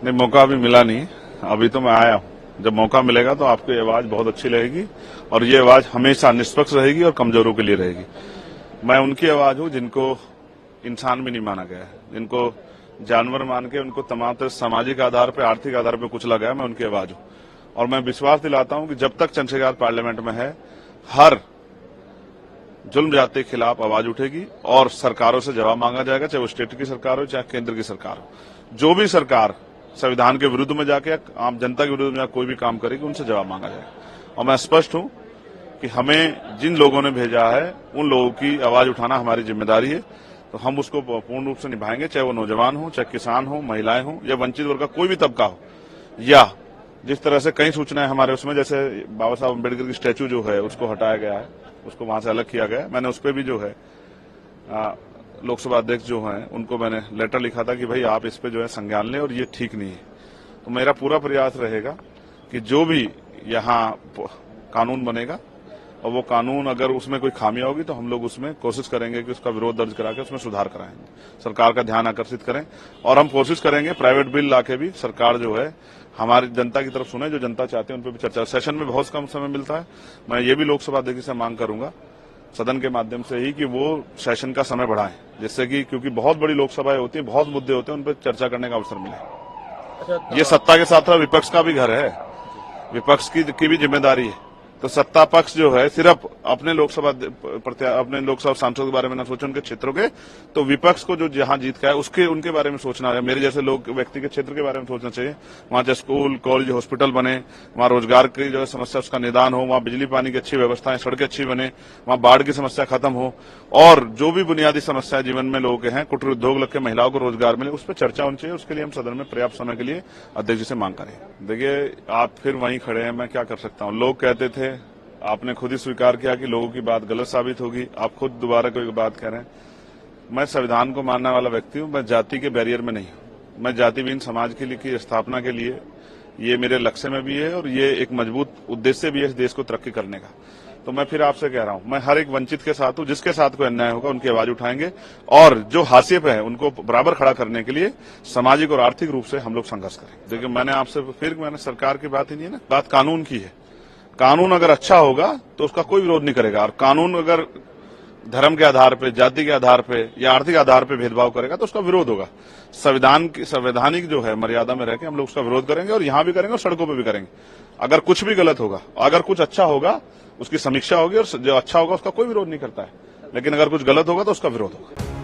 नहीं, मौका अभी मिला नहीं। अभी तो मैं आया हूँ। जब मौका मिलेगा तो आपकी आवाज बहुत अच्छी लगेगी और ये आवाज हमेशा निष्पक्ष रहेगी और कमजोरों के लिए रहेगी। मैं उनकी आवाज हूँ जिनको इंसान भी नहीं माना गया है, जिनको जानवर मान के उनको तमाम तरह सामाजिक आधार पर, आर्थिक आधार पर कुचला गया। मैं उनकी आवाज हूँ और मैं विश्वास दिलाता हूँ कि जब तक चंद्रशेखर पार्लियामेंट में है, हर जुल्म जाति के खिलाफ आवाज उठेगी और सरकारों से जवाब मांगा जाएगा, चाहे वो स्टेट की सरकार हो चाहे केंद्र की सरकार हो। जो भी सरकार संविधान के विरुद्ध में जाके आम जनता के विरुद्ध में कोई भी काम करेगी, उनसे जवाब मांगा जाएगा। और मैं स्पष्ट हूं कि हमें जिन लोगों ने भेजा है उन लोगों की आवाज उठाना हमारी जिम्मेदारी है, तो हम उसको पूर्ण रूप से निभाएंगे, चाहे वो नौजवान हो, चाहे किसान हो, महिलाएं हो या वंचित वर्ग का कोई भी तबका हो। या जिस तरह से कई सूचनाएं हमारे उसमें, जैसे बाबा साहब अम्बेडकर की स्टैच्यू जो है उसको हटाया गया है, उसको वहां से अलग किया गया। मैंने उस पर भी जो है लोकसभा अध्यक्ष जो हैं उनको मैंने लेटर लिखा था कि भाई आप इस पे जो है संज्ञान लें और ये ठीक नहीं है। तो मेरा पूरा प्रयास रहेगा कि जो भी यहाँ कानून बनेगा और वो कानून अगर उसमें कोई खामियां होगी तो हम लोग उसमें कोशिश करेंगे कि उसका विरोध दर्ज करा के उसमें सुधार कराएंगे, सरकार का ध्यान आकर्षित करें। और हम कोशिश करेंगे प्राइवेट बिल लाके भी सरकार जो है हमारी जनता की तरफ सुने, जो जनता चाहते हैं उन पर भी चर्चा। सेशन में बहुत कम समय मिलता है। मैं ये भी लोकसभा अध्यक्ष से मांग करूंगा सदन के माध्यम से ही कि वो सेशन का समय बढ़ाएं, जिससे कि क्योंकि बहुत बड़ी लोकसभाएं होती हैं, बहुत मुद्दे होते हैं, उन पर चर्चा करने का अवसर मिले। ये सत्ता के साथ साथ विपक्ष का भी घर है, विपक्ष की भी जिम्मेदारी है। तो सत्ता पक्ष जो है सिर्फ अपने लोकसभा सांसदों के बारे में न सोचे, उनके क्षेत्रों के, तो विपक्ष को जो जहां जीत का है उसके उनके बारे में सोचना है। मेरे जैसे लोग व्यक्ति के क्षेत्र के बारे में सोचना चाहिए। वहां चाहे स्कूल, कॉलेज, हॉस्पिटल बने, वहां रोजगार की जो समस्या उसका निदान हो, वहां बिजली पानी की अच्छी व्यवस्थाएं, सड़कें अच्छी बने, वहां बाढ़ की समस्या खत्म हो और जो भी बुनियादी समस्या जीवन में लोगों के हैं, कुटीर उद्योग लग के महिलाओं को रोजगार मिले, उस पर चर्चा होनी चाहिए। उसके लिए हम सदन में पर्याप्त समय के लिए अध्यक्ष जी से मांग करें। देखिए, आप फिर वहीं खड़े हैं, मैं क्या कर सकता हूँ। लोग कहते थे, आपने खुद ही स्वीकार किया कि लोगों की बात गलत साबित होगी, आप खुद दोबारा कोई बात कह रहे हैं। मैं संविधान को मानने वाला व्यक्ति हूं, मैं जाति के बैरियर में नहीं हूं। मैं जाति विहीन समाज के लिए की स्थापना के लिए, ये मेरे लक्ष्य में भी है और ये एक मजबूत उद्देश्य भी है इस देश को तरक्की करने का। तो मैं फिर आपसे कह रहा हूं, मैं हर एक वंचित के साथ हूं, जिसके साथ कोई अन्याय होगा उनकी आवाज उठाएंगे और जो हाशिए पे है उनको बराबर खड़ा करने के लिए सामाजिक और आर्थिक रूप से हम लोग संघर्ष करें। देखिए, मैंने सरकार की बात ही नहीं है ना, बात कानून की है। कानून अगर अच्छा होगा तो उसका कोई विरोध नहीं करेगा, और कानून अगर धर्म के आधार पे, जाति के आधार पे या आर्थिक आधार पे भेदभाव करेगा तो उसका विरोध होगा। संवैधानिक जो है मर्यादा में रहकर हम लोग उसका विरोध करेंगे और यहां भी करेंगे और सड़कों पे भी करेंगे। अगर कुछ भी गलत होगा, अगर कुछ अच्छा होगा उसकी समीक्षा होगी और जो अच्छा होगा उसका कोई विरोध नहीं करता है, लेकिन अगर कुछ गलत होगा तो उसका विरोध होगा।